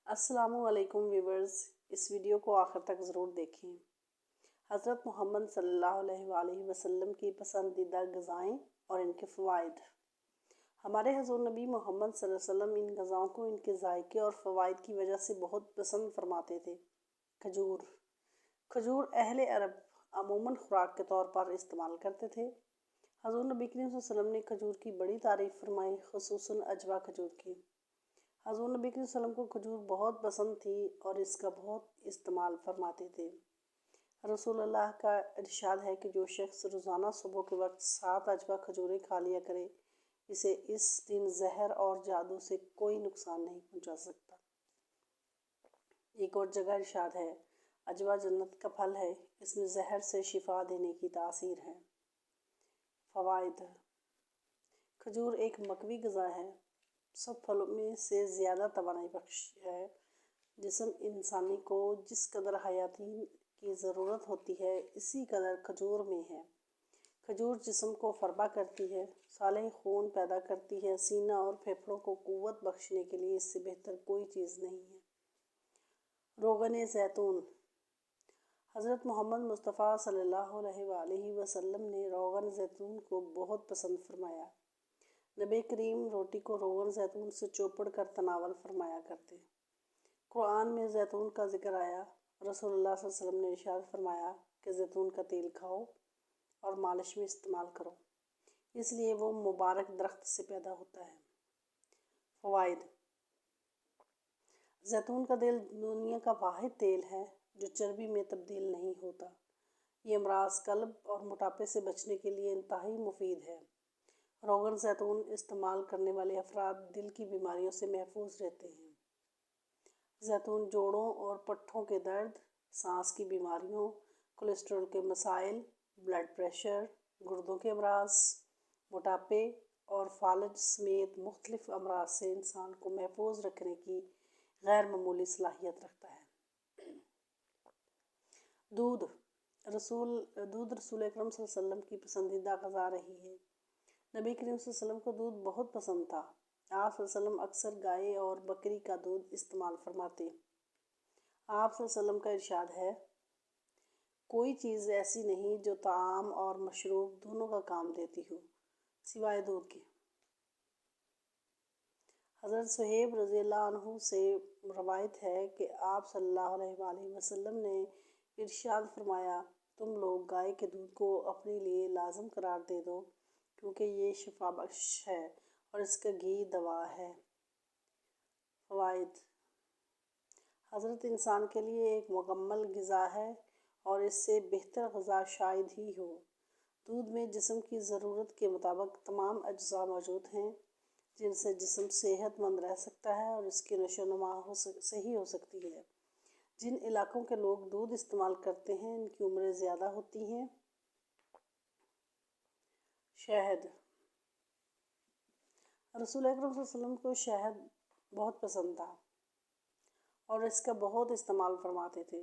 السلام علیکم ویورز، اس ویڈیو کو آخر تک ضرور دیکھیں۔ حضرت محمد صلی اللہ علیہ وآلہ وسلم کی پسندیدہ غذائیں اور ان کے فوائد۔ ہمارے حضور نبی محمد صلی اللہ علیہ وسلم ان غذاؤں کو ان کے ذائقے اور فوائد کی وجہ سے بہت پسند فرماتے تھے۔ کھجور اہل عرب عموماً خوراک کے طور پر استعمال کرتے تھے۔ حضور نبی کریم صلی اللہ علیہ وسلم نے کھجور کی بڑی تعریف فرمائی، خصوصاً عجوا کھجور کی۔ حضور نبی صلی اللہ علیہ وسلم کو کھجور بہت پسند تھی اور اس کا بہت استعمال فرماتے تھے۔ رسول اللہ کا ارشاد ہے کہ جو شخص روزانہ صبح کے وقت 7 عجوا کھجوریں کھا لیا کرے، اسے اس دن زہر اور جادو سے کوئی نقصان نہیں پہنچا سکتا۔ ایک اور جگہ ارشاد ہے، عجوا جنت کا پھل ہے، اس میں زہر سے شفا دینے کی تاثیر ہے۔ فوائد۔ کھجور ایک مقوی غذا ہے، سب پھلوں میں سے زیادہ توانائی بخش ہے۔ جسم انسانی کو جس قدر حیاتین کی ضرورت ہوتی ہے، اسی قدر کھجور میں ہے۔ کھجور جسم کو فربا کرتی ہے، صالح خون پیدا کرتی ہے، سینہ اور پھیپھڑوں کو قوت بخشنے کے لیے اس سے بہتر کوئی چیز نہیں ہے۔ روغن زیتون۔ حضرت محمد مصطفیٰ صلی اللہ علیہ وآلہ وسلم نے روغن زیتون کو بہت پسند فرمایا۔ نبی کریم روٹی کو روغن زیتون سے چوپڑ کر تناول فرمایا کرتے۔ قرآن میں زیتون کا ذکر آیا۔ رسول اللہ صلی اللہ علیہ وسلم نے ارشاد فرمایا کہ زیتون کا تیل کھاؤ اور مالش میں استعمال کرو، اس لیے وہ مبارک درخت سے پیدا ہوتا ہے۔ فوائد۔ زیتون کا تیل دنیا کا واحد تیل ہے جو چربی میں تبدیل نہیں ہوتا۔ یہ امراض قلب اور موٹاپے سے بچنے کے لیے انتہائی مفید ہے۔ روغن زیتون استعمال کرنے والے افراد دل کی بیماریوں سے محفوظ رہتے ہیں۔ زیتون جوڑوں اور پٹھوں کے درد، سانس کی بیماریوں، کولیسٹرول کے مسائل، بلڈ پریشر، گردوں کے امراض، موٹاپے اور فالج سمیت مختلف امراض سے انسان کو محفوظ رکھنے کی غیر معمولی صلاحیت رکھتا ہے۔ دودھ رسول اکرم صلی اللہ علیہ وسلم کی پسندیدہ غذا رہی ہے۔ نبی کریم صلی اللہ علیہ وسلم کو دودھ بہت پسند تھا۔ آپ صلی اللہ علیہ وسلم اکثر گائے اور بکری کا دودھ استعمال فرماتے۔ آپ صلی اللہ علیہ وسلم کا ارشاد ہے، کوئی چیز ایسی نہیں جو طعام اور مشروب دونوں کا کام دیتی ہو سوائے دودھ کے۔ حضرت صہیب رضی اللہ عنہ سے روایت ہے کہ آپ صلی اللہ علیہ وآلہ وسلم نے ارشاد فرمایا، تم لوگ گائے کے دودھ کو اپنے لیے لازم قرار دے دو، کیونکہ یہ شفا بخش ہے اور اس کا گھی دوا ہے۔ فوائد۔ حضرت انسان کے لیے ایک مکمل غذا ہے اور اس سے بہتر غذا شاید ہی ہو۔ دودھ میں جسم کی ضرورت کے مطابق تمام اجزاء موجود ہیں، جن سے جسم صحت مند رہ سکتا ہے اور اس کی نشو و نما صحیح ہو سکتی ہے۔ جن علاقوں کے لوگ دودھ استعمال کرتے ہیں، ان کی عمریں زیادہ ہوتی ہیں۔ شہد۔ رسول اکرم صلی اللہ علیہ وسلم کو شہد بہت پسند تھا اور اس کا بہت استعمال فرماتے تھے۔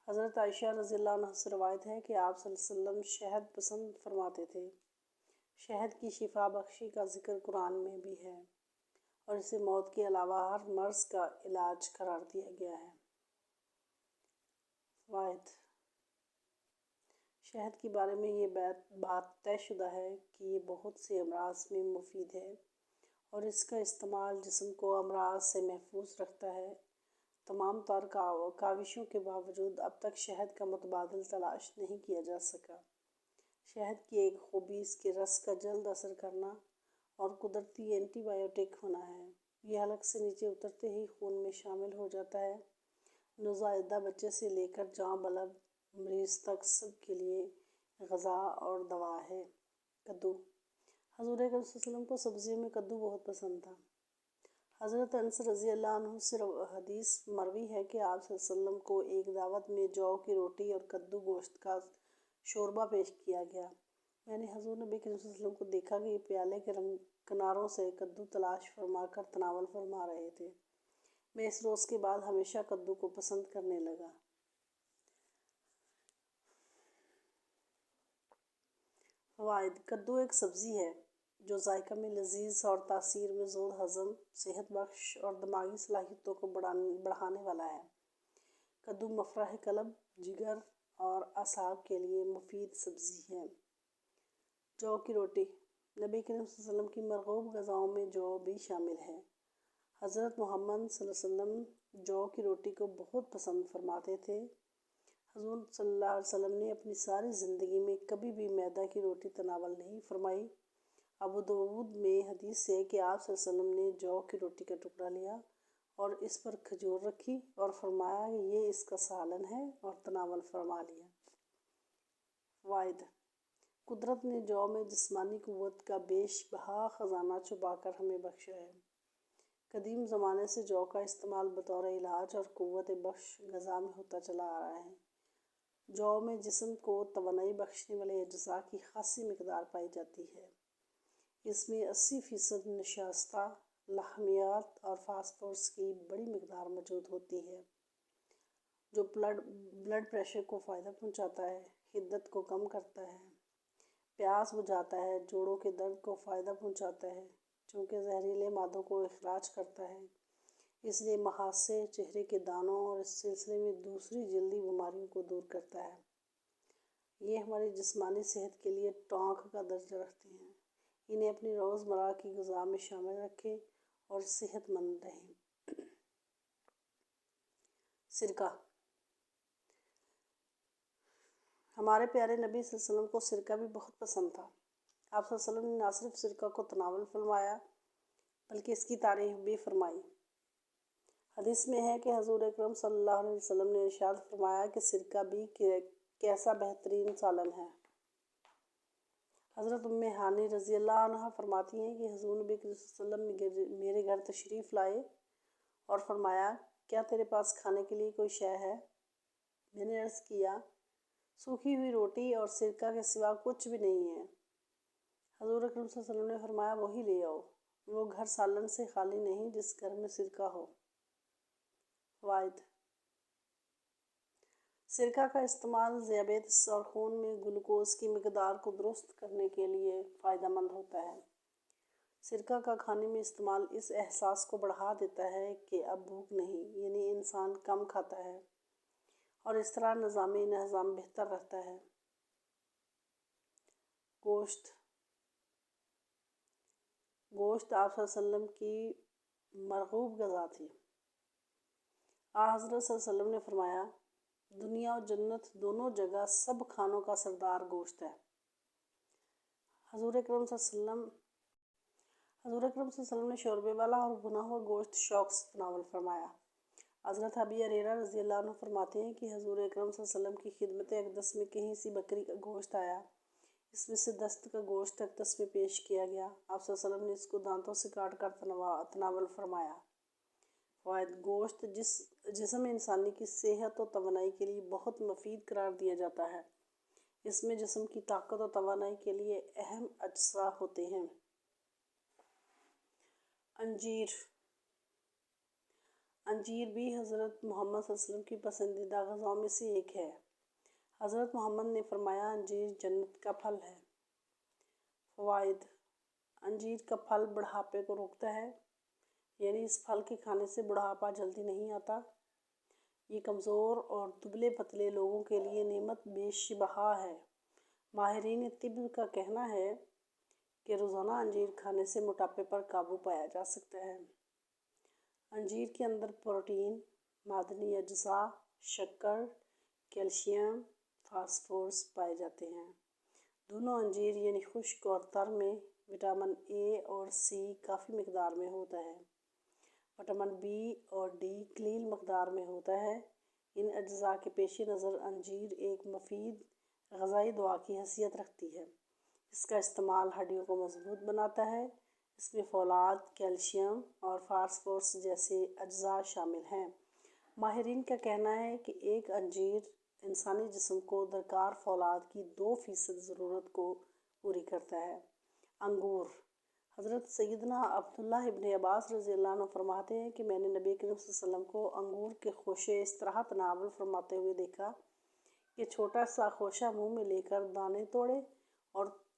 حضرت عائشہ رضی اللہ عنہ سے روایت ہے کہ آپ صلی اللہ علیہ وسلم شہد پسند فرماتے تھے۔ شہد کی شفا بخشی کا ذکر قرآن میں بھی ہے اور اسے موت کے علاوہ ہر مرض کا علاج قرار دیا گیا ہے۔ فوائد۔ شہد کے بارے میں یہ بات طے شدہ ہے کہ یہ بہت سے امراض میں مفید ہے اور اس کا استعمال جسم کو امراض سے محفوظ رکھتا ہے۔ تمام تر کاوشوں کے باوجود اب تک شہد کا متبادل تلاش نہیں کیا جا سکا۔ شہد کی ایک خوبی اس کے رس کا جلد اثر کرنا اور قدرتی اینٹی بائیوٹک ہونا ہے۔ یہ حلق سے نیچے اترتے ہی خون میں شامل ہو جاتا ہے۔ نوزائیدہ بچے سے لے کر جاں بلد مریض تک سب کے لیے غذا اور دوا ہے۔ کدو۔ حضور اکرم صلی اللہ علیہ وسلم کو سبزیوں میں کدو بہت پسند تھا۔ حضرت انس رضی اللہ عنہ سے حدیث مروی ہے کہ آپ صلی اللہ علیہ وسلم کو ایک دعوت میں جو کی روٹی اور کدو گوشت کا شوربہ پیش کیا گیا۔ میں نے حضور نبی کریم صلی اللہ علیہ وسلم کو دیکھا کہ یہ پیالے کے کناروں سے کدو تلاش فرما کر تناول فرما رہے تھے۔ میں اس روز کے بعد ہمیشہ کدو کو پسند کرنے لگا۔ فوائد۔ کدو ایک سبزی ہے جو ذائقہ میں لذیذ اور تاثیر میں زود، ہضم، صحت بخش اور دماغی صلاحیتوں کو بڑھانے والا ہے۔ کدو مفرح قلب، جگر اور اعصاب کے لیے مفید سبزی ہے۔ جو کی روٹی۔ نبی کریم صلی اللہ علیہ وسلم کی مرغوب غذاؤں میں جو بھی شامل ہے۔ حضرت محمد صلی اللہ علیہ وسلم جو کی روٹی کو بہت پسند فرماتے تھے۔ حضور صلی اللہ علیہ وسلم نے اپنی ساری زندگی میں کبھی بھی میدہ کی روٹی تناول نہیں فرمائی۔ ابو داؤد میں حدیث ہے کہ آپ صلی اللہ علیہ وسلم نے جو کی روٹی کا ٹکڑا لیا اور اس پر کھجور رکھی اور فرمایا کہ یہ اس کا سالن ہے، اور تناول فرما لیا۔ فوائد: قدرت نے جو میں جسمانی قوت کا بیش بہا خزانہ چھپا کر ہمیں بخشا ہے۔ قدیم زمانے سے جو کا استعمال بطور علاج اور قوت بخش غذا میں ہوتا چلا آ رہا ہے۔ جو میں جسم کو توانائی بخشنے والے اجزاء کی خاصی مقدار پائی جاتی ہے۔ اس میں 80% نشاستہ، لحمیات اور فاسفورس کی بڑی مقدار موجود ہوتی ہے، جو بلڈ پریشر کو فائدہ پہنچاتا ہے، حدت کو کم کرتا ہے، پیاس بجھاتا ہے، جوڑوں کے درد کو فائدہ پہنچاتا ہے، چونکہ زہریلے مادوں کو اخراج کرتا ہے، اس لیے محاسے، چہرے کے دانوں اور اس سلسلے میں دوسری جلدی بیماریوں کو دور کرتا ہے۔ یہ ہماری جسمانی صحت کے لیے ٹانک کا درجہ رکھتے ہیں۔ انہیں اپنی روزمرہ کی غذا میں شامل رکھیں اور صحت مند رہیں۔ سرکہ۔ ہمارے پیارے نبی صلی اللہ علیہ وسلم کو سرکہ بھی بہت پسند تھا۔ آپ صلی اللہ علیہ وسلم نے نہ صرف سرکہ کو تناول فرمایا بلکہ اس کی تعریف بھی فرمائی۔ حدیث میں ہے کہ حضور اکرم صلی اللہ علیہ وسلم نے ارشاد فرمایا کہ سرکہ بھی کیسا بہترین سالن ہے۔ حضرت ام ہانی رضی اللہ عنہ فرماتی ہیں کہ حضور نبی صلی اللہ علیہ وسلم میرے گھر تشریف لائے اور فرمایا، کیا تیرے پاس کھانے کے لیے کوئی شے ہے؟ میں نے عرض کیا، سوکھی ہوئی روٹی اور سرکہ کے سوا کچھ بھی نہیں ہے۔ حضور اکرم صلی اللہ علیہ وسلم نے فرمایا، وہی لے آؤ۔ وہ گھر سالن سے خالی نہیں جس گھر میں سرکہ ہو۔ فوائد: سرکہ کا استعمال ذیابیطس اور خون میں گلوکوز کی مقدار کو درست کرنے کے لیے فائدہ مند ہوتا ہے۔ سرکہ کا کھانے میں استعمال اس احساس کو بڑھا دیتا ہے کہ اب بھوک نہیں، یعنی انسان کم کھاتا ہے، اور اس طرح نظام ہضم بہتر رہتا ہے۔ گوشت۔ گوشت آپ صلی اللہ علیہ وسلم کی مرغوب غذا تھی۔ حضرت صلی اللہ علیہ وسلم نے فرمایا، دنیا اور جنت دونوں جگہ سب کھانوں کا سردار گوشت ہے۔ حضور اکرم صلی اللہ علیہ وسلم نے شوربے والا اور بھنا ہوا گوشت شوق سے تناول فرمایا۔ حضرت ابی ہریرہ رضی اللہ عنہ فرماتے ہیں کہ حضور اکرم صلی اللہ علیہ وسلم کی خدمت اقدس میں کہیں سی بکری کا گوشت آیا، اس میں سے دست کا گوشت اقدس میں پیش کیا گیا۔ آپ صلی اللہ علیہ وسلم نے اس کو دانتوں سے کاٹ کر تناول فرمایا۔ فوائد: گوشت جسم انسانی کی صحت و توانائی کے لیے بہت مفید قرار دیا جاتا ہے۔ اس میں جسم کی طاقت و توانائی کے لیے اہم اجزاء ہوتے ہیں۔ انجیر۔ انجیر بھی حضرت محمد صلی اللہ علیہ وسلم کی پسندیدہ غذاؤں میں سے ایک ہے۔ حضرت محمد نے فرمایا، انجیر جنت کا پھل ہے۔ فوائد: انجیر کا پھل بڑھاپے کو روکتا ہے، یعنی اس پھل کے کھانے سے بڑھاپا جلدی نہیں آتا۔ یہ کمزور اور دبلے پتلے لوگوں کے لیے نعمت بیش بہا ہے۔ ماہرین طب کا کہنا ہے کہ روزانہ انجیر کھانے سے موٹاپے پر قابو پایا جا سکتا ہے۔ انجیر کے اندر پروٹین، معدنی اجزاء، شکر، کیلشیم، فاسفورس پائے جاتے ہیں۔ دونوں انجیر یعنی خشک اور تر میں وٹامن اے اور سی کافی مقدار میں ہوتا ہے۔ وٹامن بی اور ڈی قلیل مقدار میں ہوتا ہے۔ ان اجزاء کے پیش نظر انجیر ایک مفید غذائی دوا کی حیثیت رکھتی ہے۔ اس کا استعمال ہڈیوں کو مضبوط بناتا ہے۔ اس میں فولاد، کیلشیم اور فاسفورس جیسے اجزاء شامل ہیں۔ ماہرین کا کہنا ہے کہ ایک انجیر انسانی جسم کو درکار فولاد کی 2% ضرورت کو پوری کرتا ہے۔ انگور۔ حضرت سیدنا عبداللہ ابن عباس رضی اللہ عنہ فرماتے ہیں کہ میں نے نبی کریم صلی اللہ علیہ وسلم کو انگور کے خوشے اس طرح تناول فرماتے ہوئے دیکھا کہ چھوٹا سا خوشہ منہ میں لے کر دانے توڑے اور